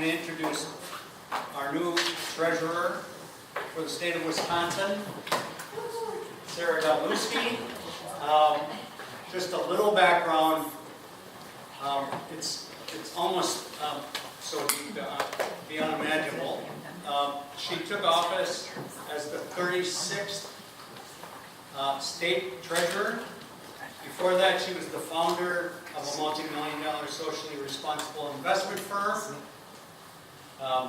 to introduce our new treasurer for the state of Wisconsin, Sarah Godlewski. Just a little background. It's almost so beyond unimaginable. She took office as the 36th state treasurer. Before that, she was the founder of a multi-million-dollar socially responsible investment firm.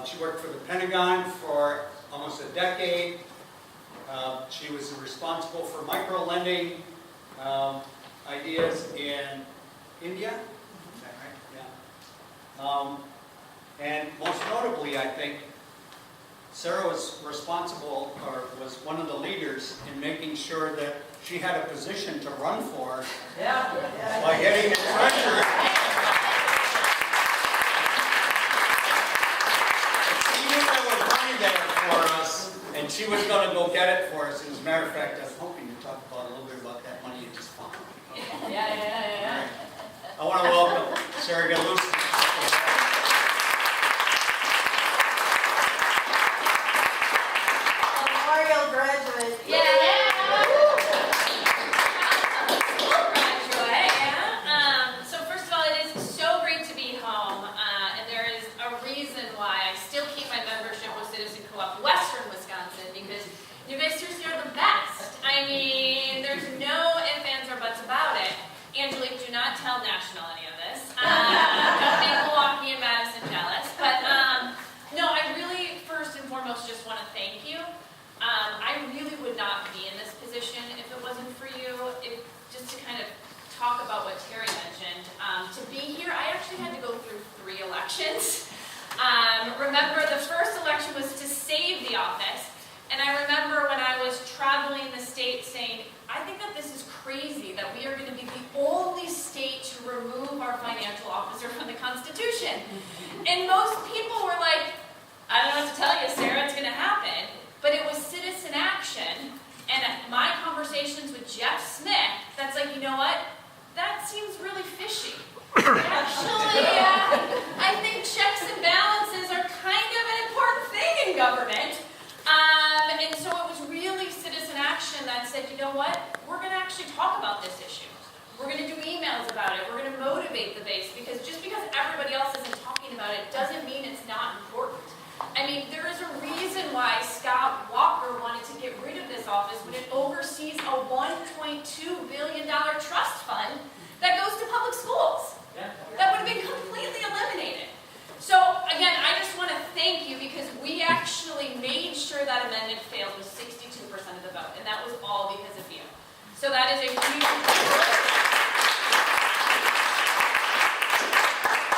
She worked for the Pentagon for almost a decade. She was responsible for micro-lending ideas in India. Is that right? Yeah. And most notably, I think, Sarah was responsible, or was one of the leaders in making sure that she had a position to run for by getting the treasurer. She knew there was money there for us, and she was going to go get it for us. And as a matter of fact, I was hoping to talk about a little bit about that money you just found. Yeah. I want to welcome Sarah Godlewski. Memorial graduate. So first of all, it is so great to be home, and there is a reason why I still keep my membership with Citizen Co-op Western Wisconsin, because you guys seriously are the best. I mean, there's no ifs, ands, or buts about it. Angelique, do not tell National any of this. Don't make Milwaukee and Madison jealous. But no, I really, first and foremost, just want to thank you. I really would not be in this position if it wasn't for you. Just to kind of talk about what Terry mentioned, to be here, I actually had to go through 3 elections. Remember, the first election was to save the office, and I remember when I was traveling the state saying, I think that this is crazy that we are going to be the only state to remove our financial officer from the Constitution. And most people were like, I don't know what to tell you, Sarah, it's going to happen. But it was citizen action, and my conversations with Jeff Smith, that's like, you know what? That seems really fishy. Actually, I think checks and balances are kind of an important thing in government. And so it was really citizen action that said, you know what? We're going to actually talk about this issue. We're going to do emails about it. We're going to motivate the base, because just because everybody else isn't talking about it doesn't mean it's not important. I mean, there is a reason why Scott Walker wanted to get rid of this office when it oversees a $1.2 billion trust fund that goes to public schools. That would have been completely eliminated. So, again, I just want to thank you, because we actually made sure that amendment failed with 62% of the vote, and that was all because of you. So that is a huge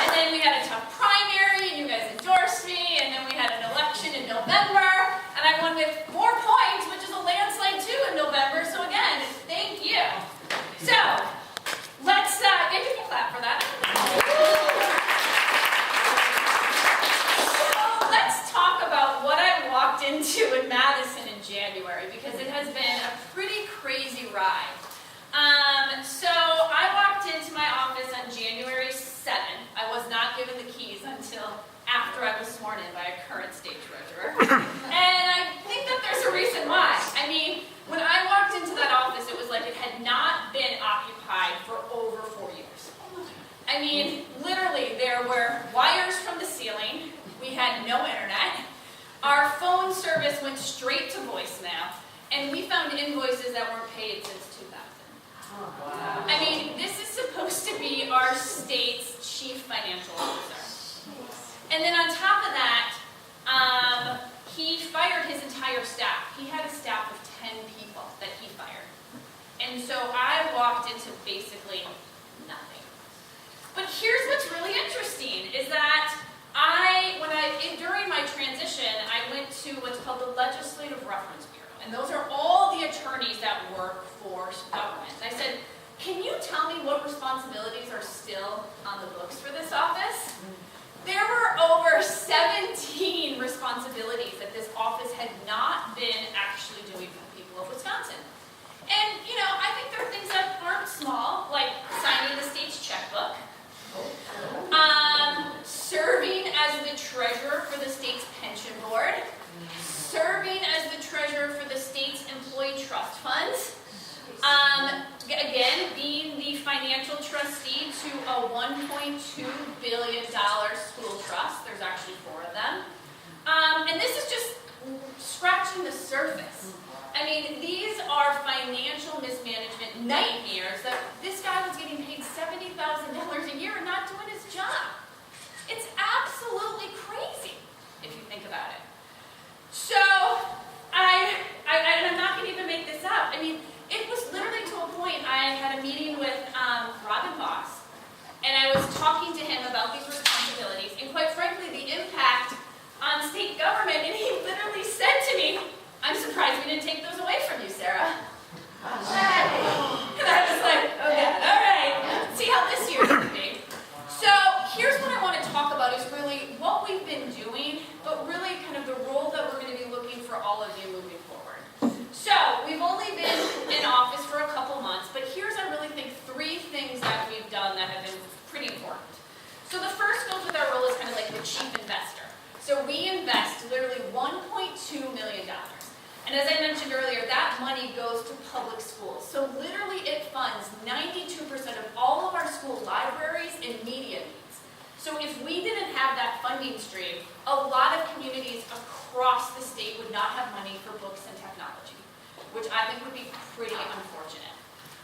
And then we had a tough primary, and you guys endorsed me, and then we had an election in November, and I won with more points, which is a landslide too in November, so again, thank you. So, let's, give me a clap for that. So, let's talk about what I walked into in Madison in January, because it has been a pretty crazy ride. So I walked into my office on January 7th. I was not given the keys until after I was sworn in by a current state treasurer. And I think that there's a reason why. I mean, when I walked into that office, it was like it had not been occupied for over 4 years. I mean, literally, there were wires from the ceiling. We had no internet. Our phone service went straight to voicemail. And we found invoices that weren't paid since 2000. Wow. I mean, this is supposed to be our state's chief financial officer. And then on top of that, he fired his entire staff. He had a staff of 10 people that he fired. And so I walked into basically nothing. But here's what's really interesting, is that during my transition, I went to what's called the Legislative Reference Bureau. And those are all the attorneys that work for government. I said, can you tell me what responsibilities are still on the books for this office? There were over 17 responsibilities that this office had not been actually doing for the people of Wisconsin. And, you know, I think there are things that aren't small, like signing the state's checkbook, serving as the treasurer co-trustee to a $1.2 billion school trust. There's actually 4 of them. And this is just scratching the surface. I mean, these are financial mismanagement nightmares that this guy was getting paid $70,000 a year and not doing his job. It's absolutely crazy if you think about it. So, I'm not going to even make this up. I mean, it was literally to a point I had a meeting with Robin Voss, and I was talking to him about these responsibilities, and quite frankly, the impact on state government, and he literally said to me, "I'm surprised we didn't take those away from you, Sarah." And I was like, okay, all right, see how this year's going to be. So here's what I want to talk about is really what we've been doing, but really kind of the role that we're going to be looking for all of you moving forward. So we've only been in office for a couple months, but here's, I really think, 3 things that we've done that have been pretty important. So the first goes with our role as kind of like the chief investor. So we invest literally $1.2 million. And as I mentioned earlier, that money goes to public schools. So literally it funds 92% of all of our school libraries and media needs. So if we didn't have that funding stream, a lot of communities across the state would not have money for books and technology, which I think would be pretty unfortunate.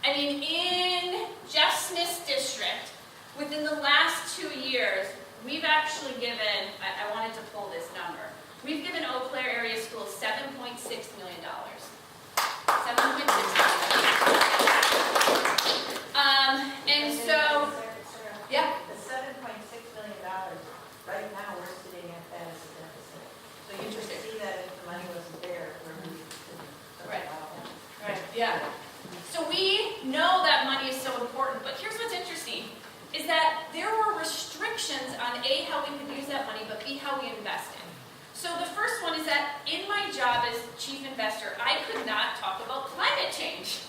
I mean, in Jeff Smith's district, within the last 2 years, we've actually given, I wanted to pull this number, we've given Eau Claire area schools $7.6 million. $7.6 million. And so, yeah. The $7.6 million, right now, we're sitting at that as a deficit. So you can see that if the money wasn't there, where we could. Right. Right, yeah. So we know that money is so important, but here's what's interesting, is that there were restrictions on A, how we could use that money, but B, how we invested. So the first one is that in my job as chief investor, I could not talk about climate change,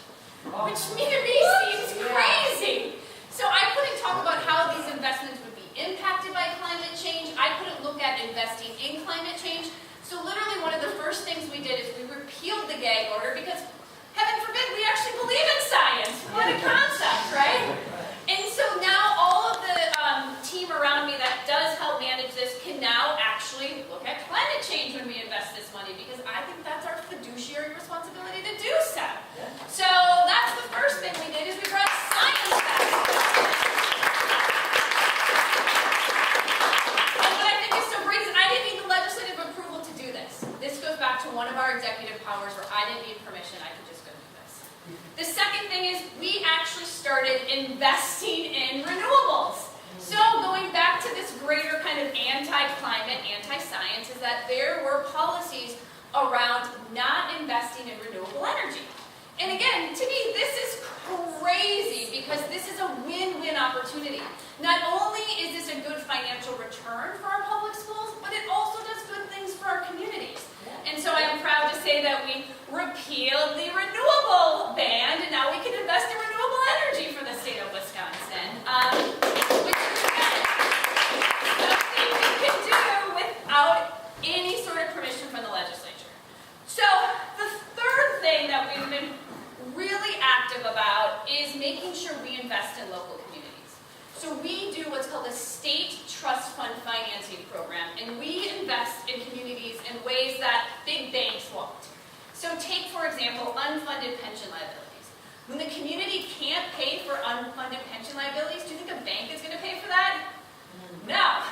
which to me seems crazy. So I couldn't talk about how these investments would be impacted by climate change. I couldn't look at investing in climate change. So literally one of the first things we did is we repealed the gag order because, heaven forbid, we actually believe in science. What a concept, right? And so now all of the team around me that does help manage this can now actually look at climate change when we invest this money, because I think that's our fiduciary responsibility to do so. So that's the first thing we did is we brought science back. And what I think is so great is I didn't need the legislative approval to do this. This goes back to one of our executive powers where I didn't need permission, I could just go do this. The second thing is we actually started investing in renewables. So going back to this greater kind of anti-climate, anti-science, is that there were policies around not investing in renewable energy. And again, to me, this is crazy because this is a win-win opportunity. Not only is this a good financial return for our public schools, but it also does good things for our communities. And so I am proud to say that we repealed the renewable ban, and now we can invest in renewable energy for the state of Wisconsin, which is something we can do without any sort of permission from the legislature. So the third thing that we've been really active about is making sure we invest in local communities. So we do what's called a state trust fund financing program, and we invest in communities in ways that big banks won't. So take, for example, unfunded pension liabilities. When the community can't pay for unfunded pension liabilities, do you think a bank is going to pay for that? No.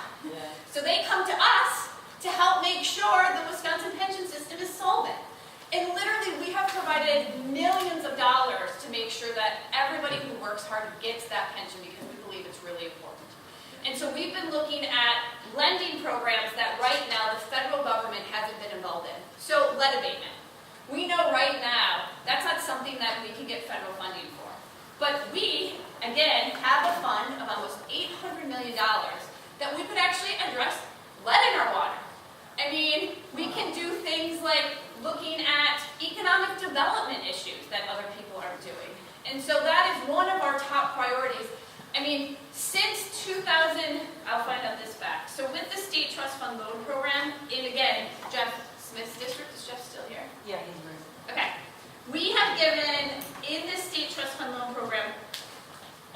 So they come to us to help make sure the Wisconsin pension system is solvent. And literally, we have provided millions of dollars to make sure that everybody who works hard gets that pension because we believe it's really important. And so we've been looking at lending programs that right now the federal government hasn't been involved in. So lead abatement. We know right now that's not something that we can get federal funding for. But we, again, have a fund of almost $800 million that we could actually address lead in our water. I mean, we can do things like looking at economic development issues that other people aren't doing. And so that is one of our top priorities. I mean, since 2000, I'll find out this fact. So with the State Trust Fund Loan Program, and again, Jeff Smith's district, is Jeff still here? Yeah, he's right. Okay. We have given, in the State Trust Fund Loan Program,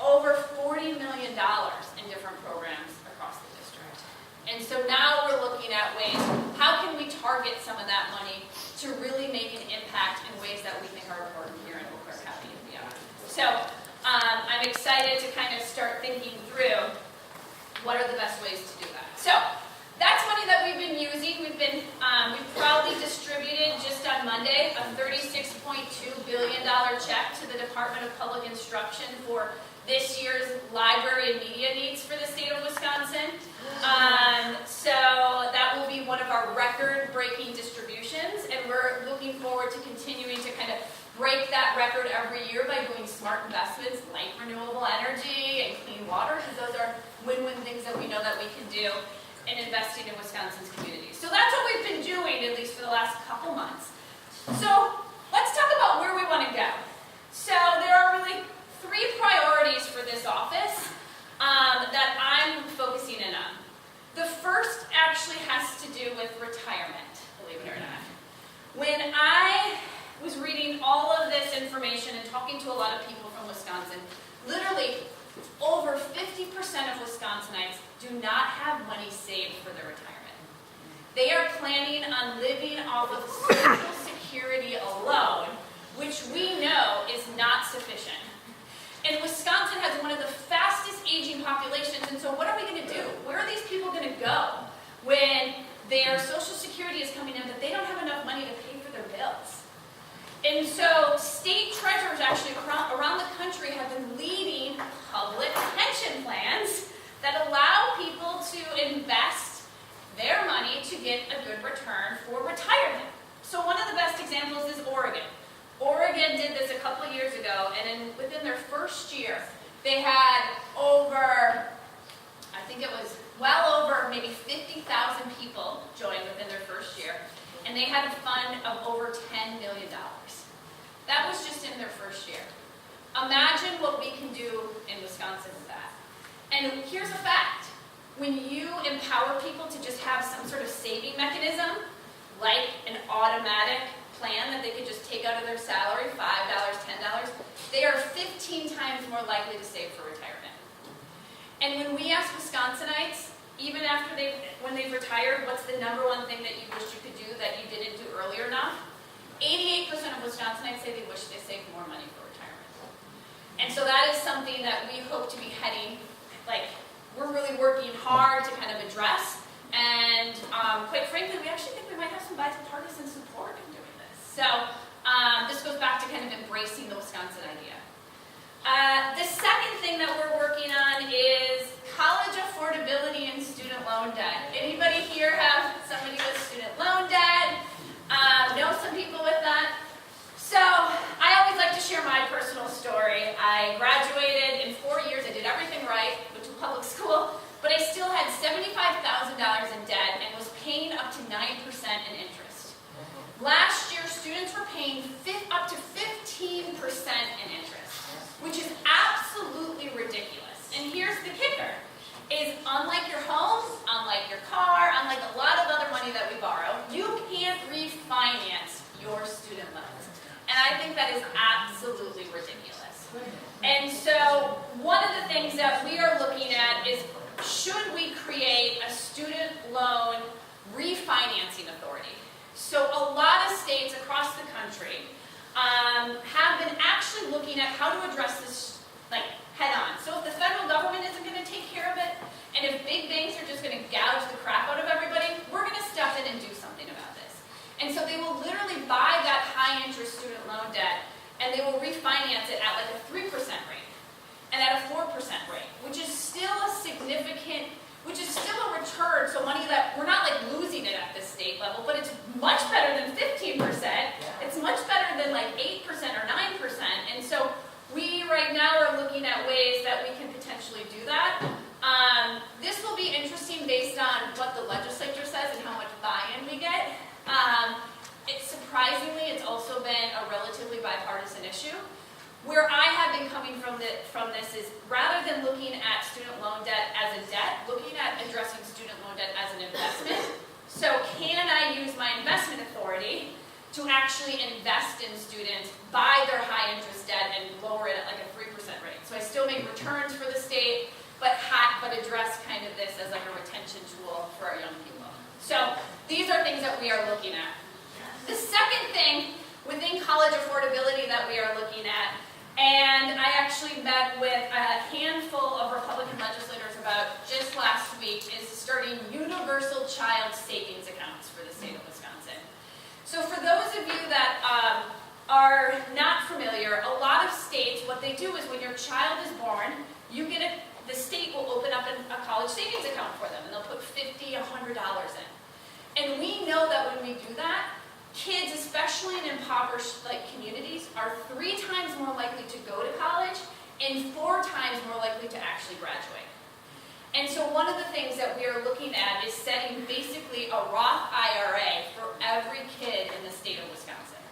over $40 million in different programs across the district. And so now we're looking at ways, how can we target some of that money to really make an impact in ways that we think are important here in Eau Claire County and beyond. So I'm excited to kind of start thinking through what are the best ways to do that. So that's money that we've been using. We've proudly distributed just on Monday a $36.2 billion check to the Department of Public Instruction for this year's library and media needs for the state of Wisconsin. So that will be one of our record-breaking distributions, and we're looking forward to continuing to kind of break that record every year by doing smart investments like renewable energy and clean water, because those are win-win things that we know that we can do in investing in Wisconsin's communities. So that's what we've been doing, at least for the last couple months. So let's talk about where we want to go. So there are really 3 priorities for this office that I'm focusing in on. The first actually has to do with retirement, believe it or not. When I was reading all of this information and talking to a lot of people from Wisconsin, literally over 50% of Wisconsinites do not have money saved for their retirement. They are planning on living off of Social Security alone, which we know is not sufficient. And Wisconsin has one of the fastest aging populations, and so what are we going to do? Where are these people going to go when their Social Security is coming in, but they don't have enough money to pay for their bills? And so state treasurers actually around the country have been leading public pension plans that allow people to invest their money to get a good return for retirement. So one of the best examples is Oregon. Oregon did this a couple of years ago, and within their first year, they had over, I think it was well over maybe 50,000 people join within their first year, and they had a fund of over $10 million. That was just in their first year. Imagine what we can do in Wisconsin with that. And here's a fact. When you empower people to just have some sort of saving mechanism, like an automatic plan that they could just take out of their salary, $5, $10, they are 15 times more likely to save for retirement. And when we ask Wisconsinites, even after when they've retired, what's the number one thing that you wish you could do that you didn't do earlier enough? 88% of Wisconsinites say they wish they saved more money for retirement. And so that is something that we hope to be heading, we're really working hard to kind of address. And quite frankly, we actually think we might have some bipartisan support in doing this. So this goes back to kind of embracing the Wisconsin idea. The second thing that we're working on is college affordability and student loan debt. Anybody here have somebody with student loan debt? Know some people with that? So I always like to share my personal story. I graduated in 4 years. I did everything right, went to public school, but I still had $75,000 in debt and was paying up to 9% in interest. Last year, students were paying up to 15% in interest, which is absolutely ridiculous. And here's the kicker, is unlike your home, unlike your car, unlike a lot of other money that we borrow, you can't refinance your student loans. And I think that is absolutely ridiculous. And so one of the things that we are looking at is, should we create a student loan refinancing authority? So a lot of states across the country have been actually looking at how to address this head on. So if the federal government isn't going to take care of it, and if big banks are just going to gouge the crap out of everybody, we're going to step in and do something about this. And so they will literally buy that high interest student loan debt, and they will refinance it at a 3% rate and at a 4% rate, which is still a significant, which is still a return, so money that we're not losing it at this state level, but it's much better than 15%. It's much better than 8% or 9%. And so we right now are looking at ways that we can potentially do that. This will be interesting based on what the legislature says and how much buy-in we get. Surprisingly, it's also been a relatively bipartisan issue. Where I have been coming from this is, rather than looking at student loan debt as a debt, looking at addressing student loan debt as an investment. So can I use my investment authority to actually invest in students, buy their high interest debt and lower it at like a 3% rate. So I still make returns for the state, but address kind of this as like a retention tool for our young people. So these are things that we are looking at. The second thing within college affordability that we are looking at, and I actually met with a handful of Republican legislators about just last week, is starting universal child savings accounts for the state of Wisconsin. So for those of you that are not familiar, a lot of states, what they do is when your child is born, the state will open up a college savings account for them, and they'll put $50, $100 in. And we know that when we do that, kids, especially in impoverished communities, are 3 times more likely to go to college and 4 times more likely to actually graduate. And so one of the things that we are looking at is setting basically a Roth IRA for every kid in the state of Wisconsin.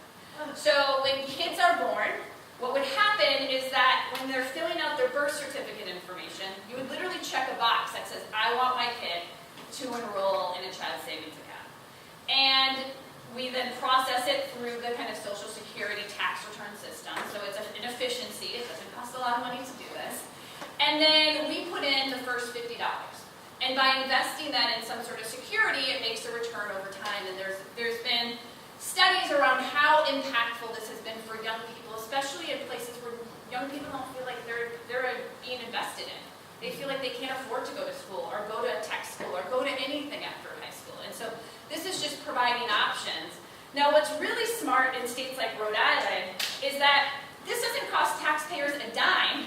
So when kids are born, what would happen is that when they're filling out their birth certificate information, you would literally check a box that says, I want my kid to enroll in a child savings account. And we then process it through the kind of Social Security tax return system. So it's an efficiency. It doesn't cost a lot of money to do this. And then we put in the first $50. And by investing that in some sort of security, it makes a return over time. And there's been studies around how impactful this has been for young people, especially in places where young people don't feel like they're being invested in. They feel like they can't afford to go to school or go to a tech school or go to anything after high school. And so this is just providing options. Now, what's really smart in states like Rhode Island is that this doesn't cost taxpayers a dime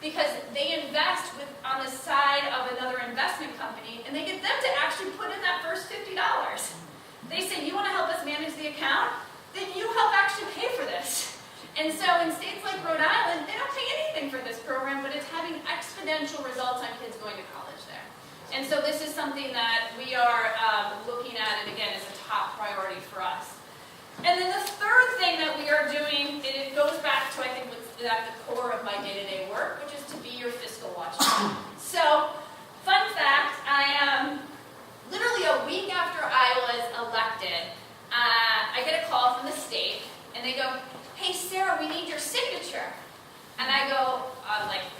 because they invest on the side of another investment company, and they get them to actually put in that first $50. They say, you want to help us manage the account? Then you help actually pay for this. And so in states like Rhode Island, they don't pay anything for this program, but it's having exponential results on kids going to college there. And so this is something that we are looking at, and again, is a top priority for us. And then the third thing that we are doing, and it goes back to, I think, what's at the core of my day-to-day work, which is to be your fiscal watchdog. So, fun fact, literally a week after I was elected, I get a call from the state, and they go, hey, Sarah, we need your signature. And I go,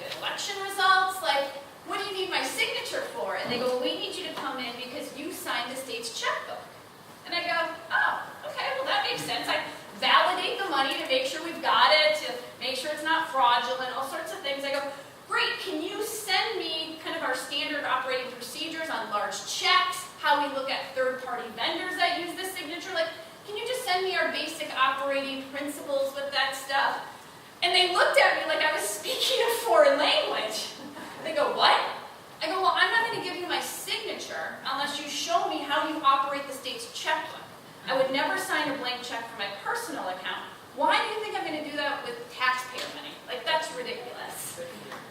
the election results? What do you need my signature for? And they go, well, we need you to come in because you signed the state's checkbook. And I go, oh, okay, well, that makes sense. I validate the money to make sure we've got it, to make sure it's not fraudulent, all sorts of things. I go, great, can you send me kind of our standard operating procedures on large checks, how we look at third-party vendors that use this signature? Can you just send me our basic operating principles with that stuff? And they looked at me like I was speaking a foreign language. They go, what? I go, well, I'm not going to give you my signature unless you show me how you operate the state's checkbook. I would never sign a blank check for my personal account. Why do you think I'm going to do that with taxpayer money? That's ridiculous.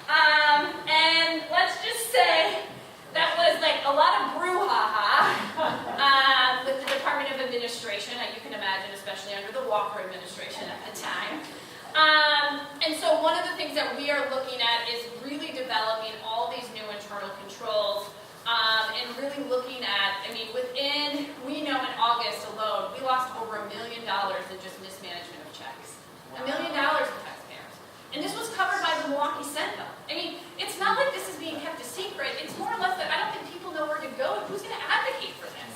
And let's just say that was a lot of brouhaha with the Department of Administration, you can imagine, especially under the Walker administration at the time. And so one of the things that we are looking at is really developing all these new internal controls and really looking at, we know in August alone, we lost over $1 million in just mismanagement of checks. $1 million in taxpayers. And this was covered by the Milwaukee Sentinel. It's not like this is being kept a secret. It's more or less that I don't think people know where to go and who's going to advocate for this.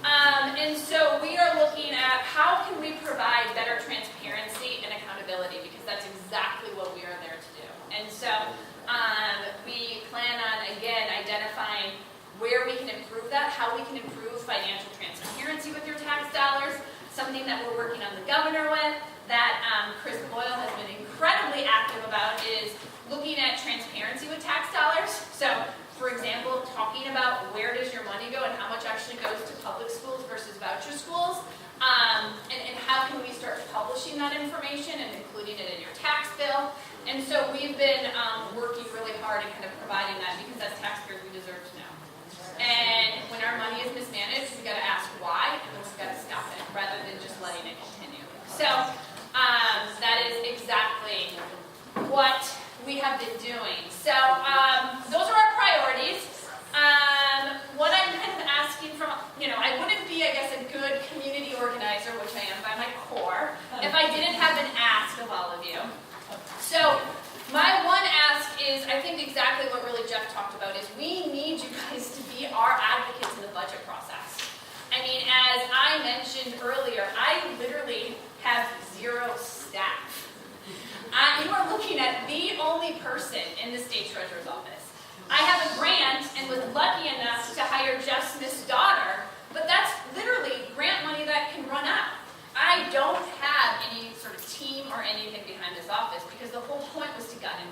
And so we are looking at how can we provide better transparency and accountability, because that's exactly what we are there to do. And so we plan on, again, identifying where we can improve that, how we can improve financial transparency with your tax dollars, something that we're working on the governor with, that Chris Boyle has been incredibly active about, is looking at transparency with tax dollars. So, for example, talking about where does your money go and how much actually goes to public schools versus voucher schools, and how can we start publishing that information and including it in your tax bill. And so we've been working really hard at kind of providing that, because as taxpayers we deserve to know. And when our money is mismanaged, we've got to ask why, and we've got to stop it rather than just letting it continue. So that is exactly what we have been doing. So those are our priorities. What I'm kind of asking from, I wouldn't be, I guess, a good community organizer, which I am by Jeff talked about, is we need you guys to be our advocates in the budget process. I mean, as I mentioned earlier, I literally have 0 staff. You are looking at the only person in the state treasurer's office. I have a grant and was lucky enough to hire Jeff Smith's daughter, but that's literally grant money that can run out. I don't have any sort of team or anything behind this office because the whole point was to gut him.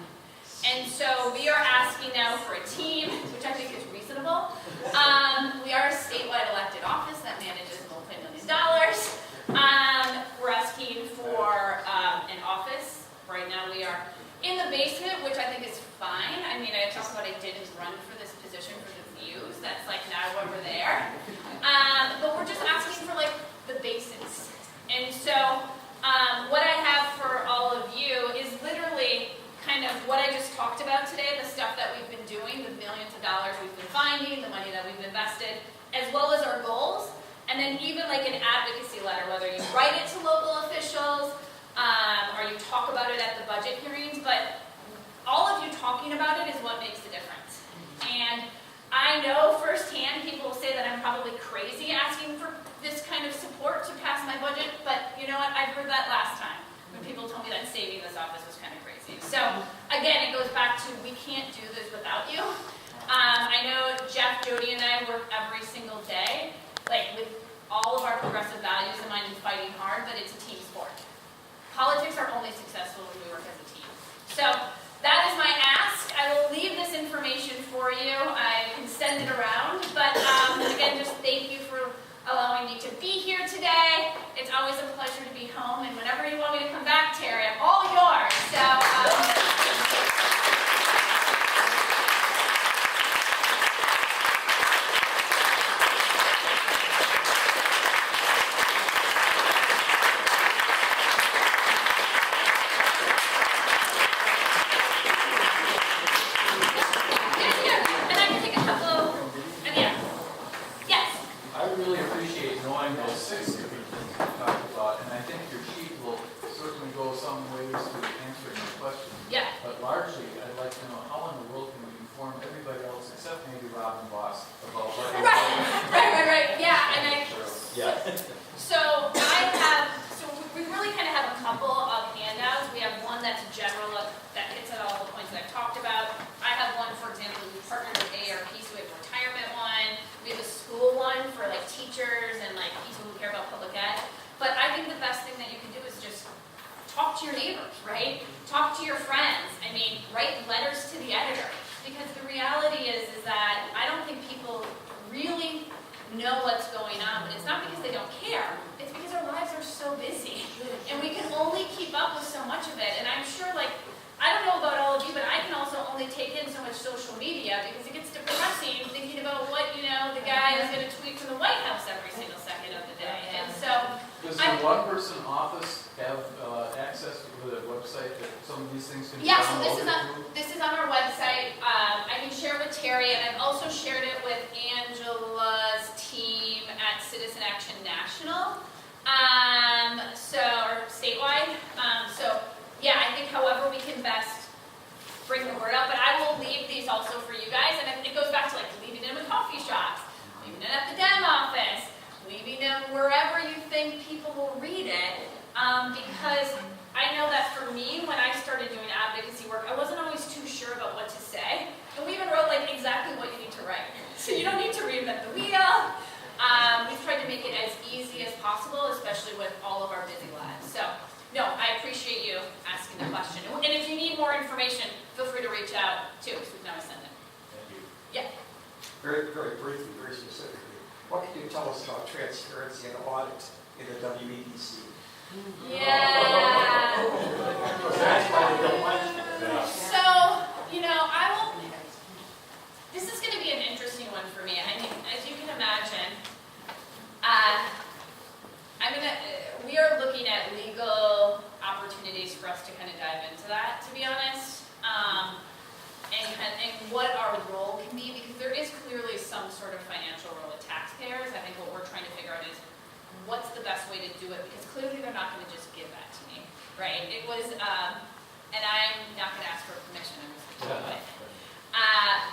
And so we are asking now for a team, which I think is reasonable. We are a statewide elected office that manages multi-million dollars. We're asking for an office. Right now we are in the basement, which I think is fine. I mean, I talked about I didn't run for this position for the views. That's like now why we're there. But we're just asking for like the basics. And so what I have for all of you is literally kind of what I just talked about today, the stuff that we've been doing, the millions of dollars we've been finding, the money that we've invested, as well as our goals. And then even like an advocacy letter, whether you write it to local officials, or you talk about it at the budget hearings, but all of you talking about it is what makes the difference. And I know firsthand people will say that I'm probably crazy asking for this kind of support to pass my budget, but you know what, I heard that last time when people told me that saving this office was kind of crazy. So again, it goes back to we can't do this without you. I know Jeff, Jody, and I work every single day, like with all of our progressive values in mind and fighting hard, but it's a team sport. Politics are only successful when we work as a team. So that is my ask. I will leave this information for you. I can send it around. But again, just thank you for allowing me to be here today. It's always a pleasure to be home. And whenever you want me to come back, Terry, I'm all yours. So.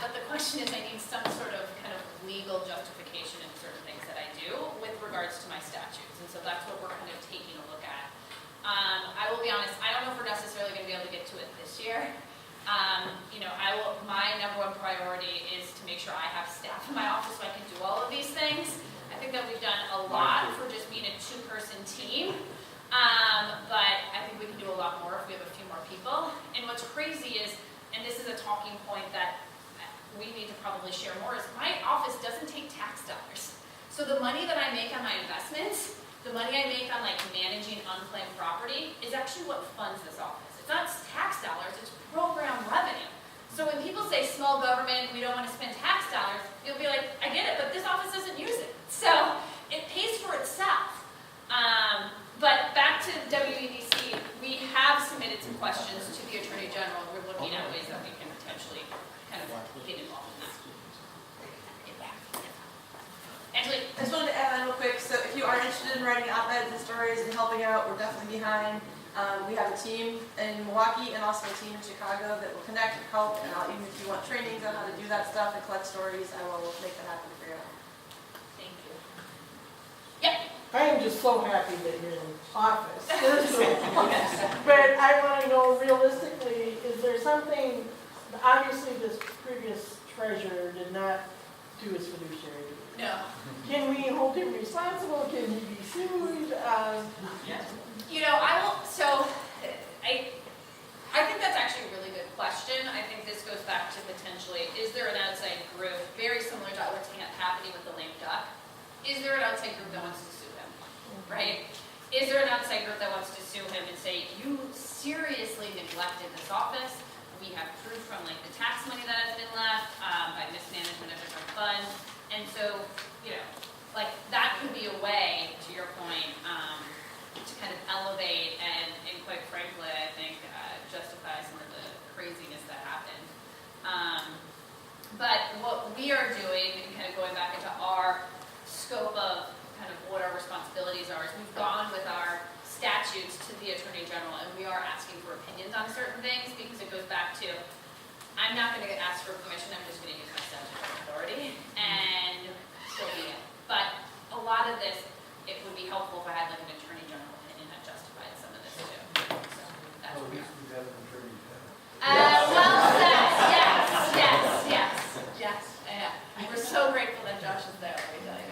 But the question is, I need some sort of kind of legal justification in certain things that I do with regards to my statutes. And so that's what we're kind of taking a look at. I will be honest, I don't know if we're necessarily going to be able to get to it this year. My number one priority is to make sure I have staff in my office so I can do all of these things. I think that we've done a lot for just being a two-person team. But I think we can do a lot more if we have a few more people. And what's crazy is, and this is a talking point that we need to probably share more, is my office doesn't take tax dollars. So the money that I make on my investments, the money I make on like managing unclaimed property is actually what funds this office. It's not tax dollars, it's program revenue. So when people say small government, we don't want to spend tax dollars, you'll be like, I get it, but this office doesn't use it. So it pays for itself. But back to WEDC, we have submitted some questions to the Attorney General. We're looking at ways that we can potentially kind of get involved in that. Angelique? I just wanted to add on real quick, so if you are interested in writing op-eds and stories and helping out, we're definitely behind. We have a team in Milwaukee and also a team in Chicago that will connect and help, and even if you want trainings on how to do that stuff and collect stories, I will make that happen for you. Thank you. Yep. I am just so happy that you're in office. But I want to know realistically, is there something, obviously this previous treasurer did not do his fiduciary duty. No. Can we hold him responsible? Can he be sued? Yes. I think that's actually a really good question. I think this goes back to potentially, is there an outside group, very similar to what's happening with the lame duck? Is there an outside group that wants to sue him, right? Is there an outside group that wants to sue him and say, you seriously neglected this office? We have proof from like the tax money that has been left by mismanagement of different funds. And so, like that could be a way, to your point, to kind of elevate and quite frankly, I think, justify some of the craziness that happened. But what we are doing, and kind of going back into our scope of kind of what our responsibilities are, is we've gone with our statutes to the Attorney General, and we are asking for opinions on certain things because it goes back to, I'm not going to ask for permission, I'm just going to use my statutory authority and so be it. But a lot of this, it would be helpful if I had like an Attorney General opinion that justified some of this too. So that's what we are. Yes. We're so grateful that Josh is there, let me tell you.